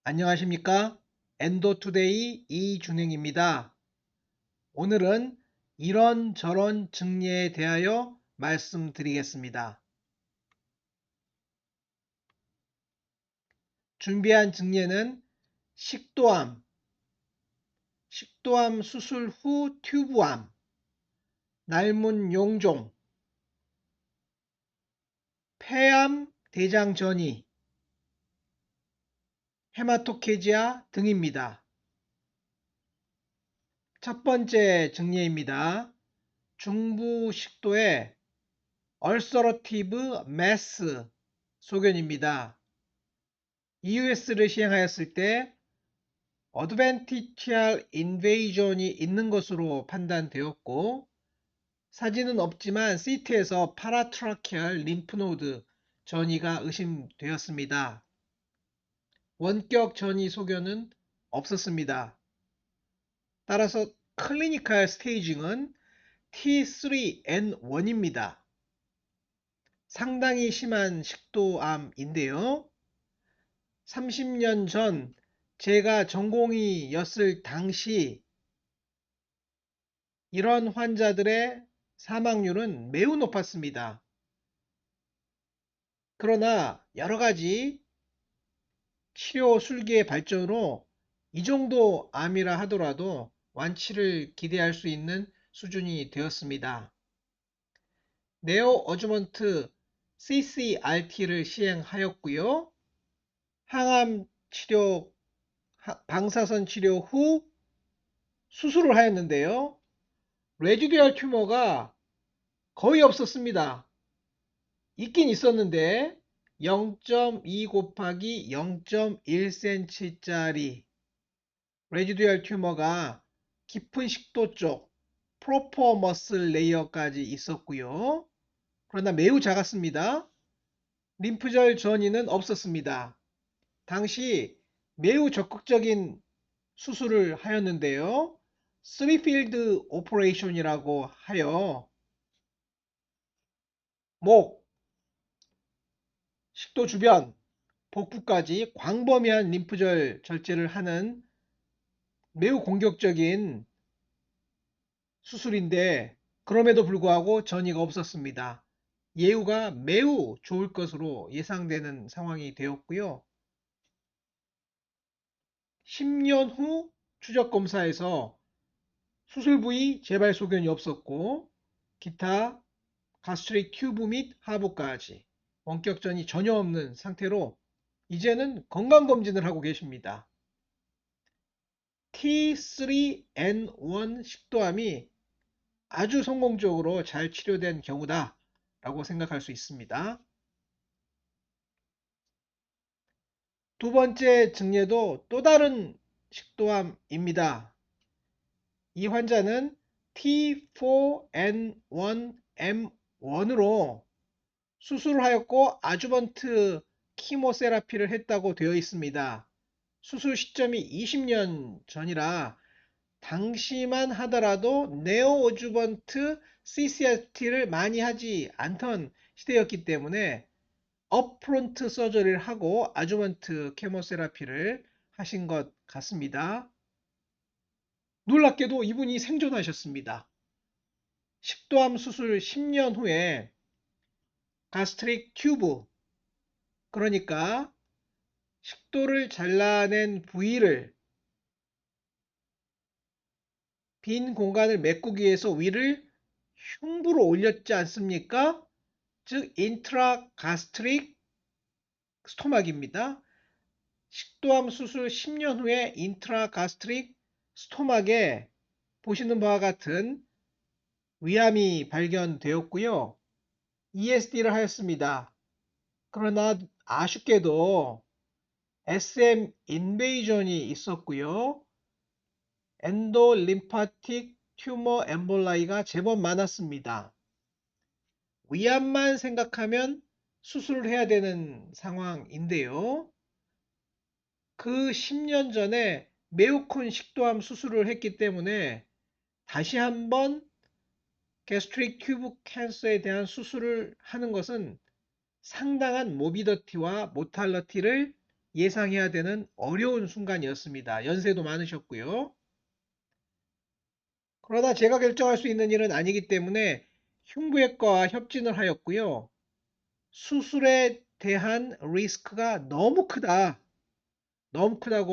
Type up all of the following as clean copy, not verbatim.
안녕하십니까? 엔도투데이 이준행입니다. 오늘은 이런저런 증례에 대하여 말씀드리겠습니다. 준비한 증례는 식도암, 식도암 수술 후 튜브암, 낡은 용종, 폐암 대장 전이, 헤마토케지아 등입니다. 첫 번째 증례입니다. 중부 식도의 얼서러티브 매스 소견입니다. EUS를 시행하였을 때 어드벤티티얼 인베이전이 있는 것으로 판단되었고, 사진은 없지만 CT에서 파라트라케알 림프노드 전이가 의심되었습니다. 원격 전이 소견은 없었습니다. 따라서 클리니컬 스테이징은 T3N1입니다. 상당히 심한 식도암인데요. 30년 전 제가 전공의였을 당시 이런 환자들의 사망률은 매우 높았습니다. 그러나 여러 가지 치료 술기의 발전으로 이 정도 암이라 하더라도 완치를 기대할 수 있는 수준이 되었습니다. 네오 어주먼트 CCRT를 시행하였고요. 항암 치료, 방사선 치료 후 수술을 하였는데요. 레지듀얼 튜머가 거의 없었습니다. 있긴 있었는데 0.2 곱하기 0.1cm짜리 레지듀얼 튜머가 깊은 식도 쪽 프로포머슬 레이어까지 있었고요. 그러나 매우 작았습니다. 림프절 전이는 없었습니다. 당시 매우 적극적인 수술을 하였는데요. 3필드 오퍼레이션이라고 하여 목, 식도 주변, 복부까지 광범위한 림프절 절제를 하는 매우 공격적인 수술인데, 그럼에도 불구하고 전이가 없었습니다. 예후가 매우 좋을 것으로 예상되는 상황이 되었고요. 10년 후 추적 검사에서 수술 부위 재발 소견이 없었고, 기타 가스트릭 튜브 및 하부까지 원격전이 전혀 없는 상태로 이제는 건강검진을 하고 계십니다. T3N1 식도암이 아주 성공적으로 잘 치료된 경우다 라고 생각할 수 있습니다. 두 번째 증례도 또 다른 식도암입니다. 이 환자는 T4N1M1으로 수술을 하였고 아주번트 키모세라피를 했다고 되어 있습니다. 수술 시점이 20년 전이라 당시만 하더라도 네오어주번트 CCRT를 많이 하지 않던 시대였기 때문에 업프론트 서저리를 하고 아주번트 케모세라피를 하신 것 같습니다. 놀랍게도 이분이 생존하셨습니다. 식도암 수술 10년 후에 가스트릭 튜브, 그러니까 식도를 잘라낸 부위를 빈 공간을 메꾸기 위해서 위를 흉부로 올렸지 않습니까? 즉 인트라가스트릭 스토막입니다. 식도암 수술 10년 후에 인트라가스트릭 스토막에 보시는 바와 같은 위암이 발견되었고요. ESD를 하였습니다. 그러나 아쉽게도 SM 인베이전이 있었고요. 엔도림파틱 튜머 엠볼라이가 제법 많았습니다. 위암만 생각하면 수술을 해야 되는 상황인데요. 그 10년 전에 매우 큰 식도암 수술을 했기 때문에 다시 한번 게스트릭 튜브 캔서에 대한 수술을 하는 것은 상당한 모비더티와 모탈러티를 예상해야 되는 어려운 순간이었습니다. 연세도 많으셨고요. 그러나 제가 결정할 수 있는 일은 아니기 때문에 흉부외과와 협진을 하였고요. 수술에 대한 리스크가 너무 크다고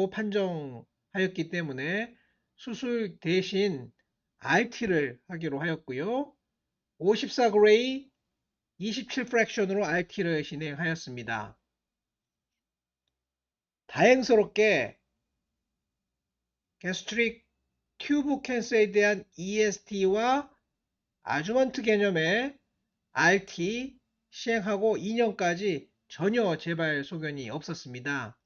판정하였기 때문에 수술 대신 RT를 하기로 하였고요. 54 그레이 27 프랙션으로 RT를 진행하였습니다. 다행스럽게 게스트릭 튜브 캔서에 대한 EST와 아주먼트 개념의 RT 시행하고 2년까지 전혀 재발 소견이 없었습니다.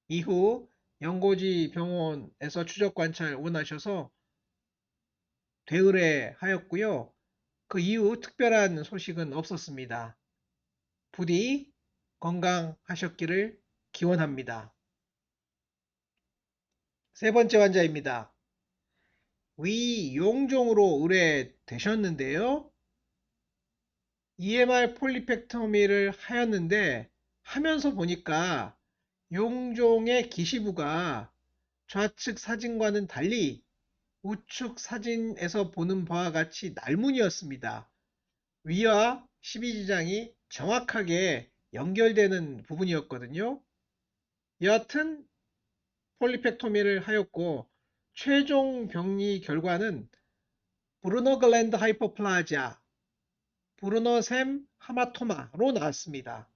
이후 연고지 병원에서 추적 관찰 원하셔서 되의뢰하였고요. 그 이후 특별한 소식은 없었습니다. 부디 건강하셨기를 기원합니다. 세 번째 환자입니다. 위 용종으로 의뢰되셨는데요. EMR 폴리펙토미를 하였는데 하면서 보니까 용종의 기시부가 좌측 사진과는 달리 우측 사진에서 보는 바와 같이 날문이었습니다. 위와 12지장이 정확하게 연결되는 부분이었거든요. 여하튼 폴리펙토미를 하였고 최종 병리 결과는 브루너글랜드 하이퍼플라지아, 브루너셈 하마토마로 나왔습니다.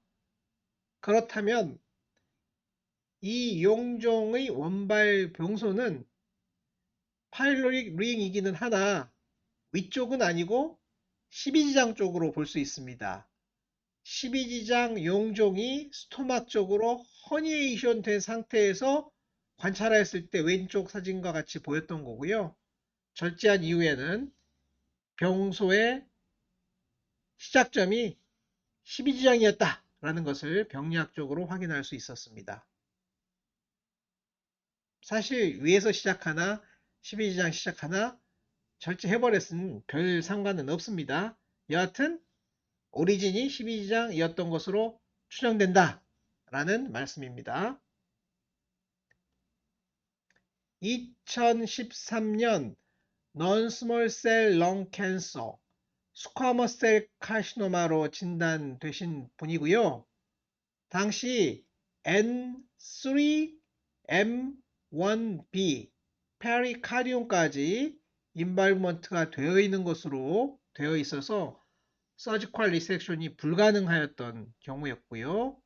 그렇다면 이 용종의 원발 병소는 파일로릭 링이기는 하나 위쪽은 아니고 12지장 쪽으로 볼 수 있습니다. 12지장 용종이 스토막 쪽으로 허니에이션 된 상태에서 관찰했을 때 왼쪽 사진과 같이 보였던 거고요. 절제한 이후에는 병소의 시작점이 12지장이었다 라는 것을 병리학적으로 확인할 수 있었습니다. 사실 위에서 시작하나 12지장 시작하나 절제해버렸으면 별 상관은 없습니다. 여하튼 오리진이 12지장이었던 것으로 추정된다 라는 말씀입니다. 2013년 non-small cell lung cancer 스쿼머스 셀 카시노마로 진단되신 분이고요. 당시 N3M1B 페리카디움까지 인발먼트가 되어 있는 것으로 되어 있어서 서지컬 리섹션이 불가능하였던 경우였고요.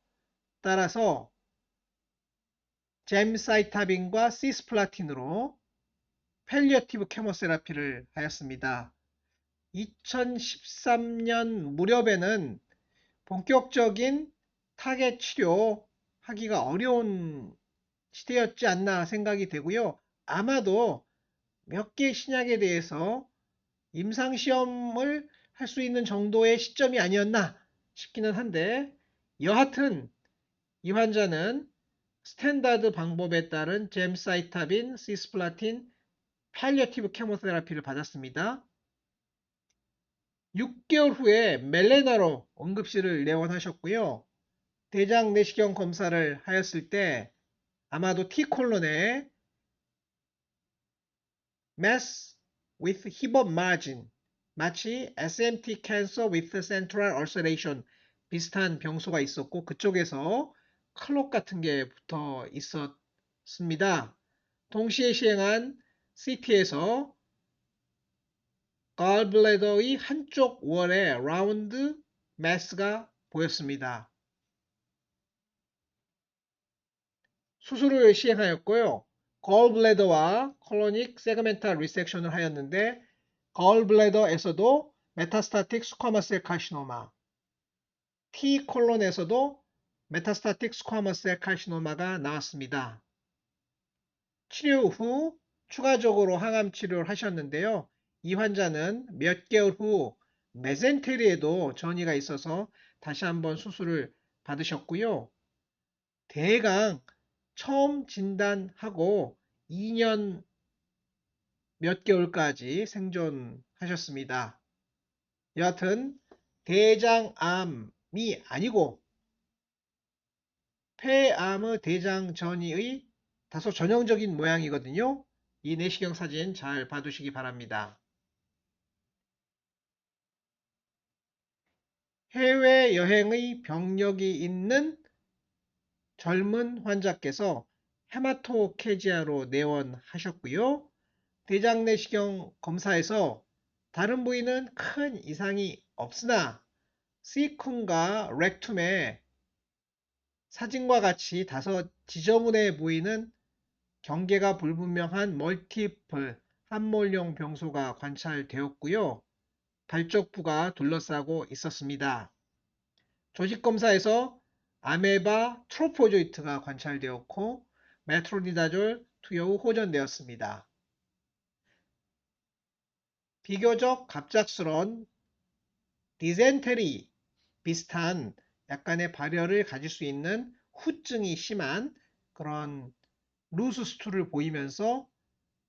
따라서 잼사이타빈과 시스플라틴으로 펠리어티브 케모세라피를 하였습니다. 2013년 무렵에는 본격적인 타겟 치료하기가 어려운 시대였지 않나 생각이 되고요. 아마도 몇 개 신약에 대해서 임상시험을 할 수 있는 정도의 시점이 아니었나 싶기는 한데 여하튼 이 환자는 스탠다드 방법에 따른 잼사이타빈, 시스플라틴, 팔리어티브 케모테라피를 받았습니다. 6개월 후에 멜레나로 응급실을 내원하셨고요. 대장 내시경 검사를 하였을 때 아마도 T콜론에 mass with hip margin 마치 SMT cancer with central ulceration 비슷한 병소가 있었고 그쪽에서 클록 같은 게 붙어 있었습니다. 동시에 시행한 CT에서 갈블래더의 한쪽 월에 라운드 매스가 보였습니다. 수술을 시행하였고요. 갈블래더와 콜로닉 세그멘탈 리섹션을 하였는데 갈블래더에서도 메타스타틱 스쿼머스 카시노마, T콜론에서도 메타스타틱 스쿼머스 카시노마가 나왔습니다. 치료 후 추가적으로 항암 치료를 하셨는데요. 이 환자는 몇 개월 후 메센테리에도 전이가 있어서 다시 한번 수술을 받으셨고요. 대강 처음 진단하고 2년 몇 개월까지 생존하셨습니다. 여하튼 대장암이 아니고 폐암의 대장 전이의 다소 전형적인 모양이거든요. 이 내시경 사진 잘 봐두시기 바랍니다. 해외여행의 병력이 있는 젊은 환자께서 헤마토케지아로 내원하셨고요. 대장 내시경 검사에서 다른 부위는 큰 이상이 없으나 C쿤과 렉툼에 사진과 같이 다소 지저분해 보이는 경계가 불분명한 멀티플 함몰형 병소가 관찰되었고요. 발족부가 둘러싸고 있었습니다. 조직검사에서 아메바 트로포조이트가 관찰되었고 메트로니다졸 투여 후 호전되었습니다. 비교적 갑작스런 디센테리 비슷한 약간의 발열을 가질 수 있는 후증이 심한 그런 루스스투를 보이면서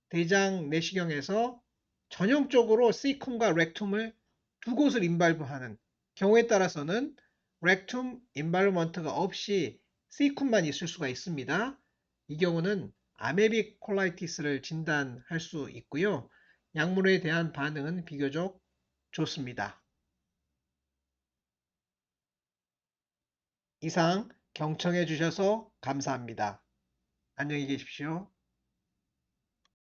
대장 내시경에서 전형적으로 C쿤과 렉툼을 두 곳을 인발부하는 경우에 따라서는 렉툼 인발브먼트가 없이 C쿤만 있을 수가 있습니다. 이 경우는 아메빅 콜라이티스를 진단할 수 있고요. 약물에 대한 반응은 비교적 좋습니다. 이상 경청해 주셔서 감사합니다. 안녕히 계십시오.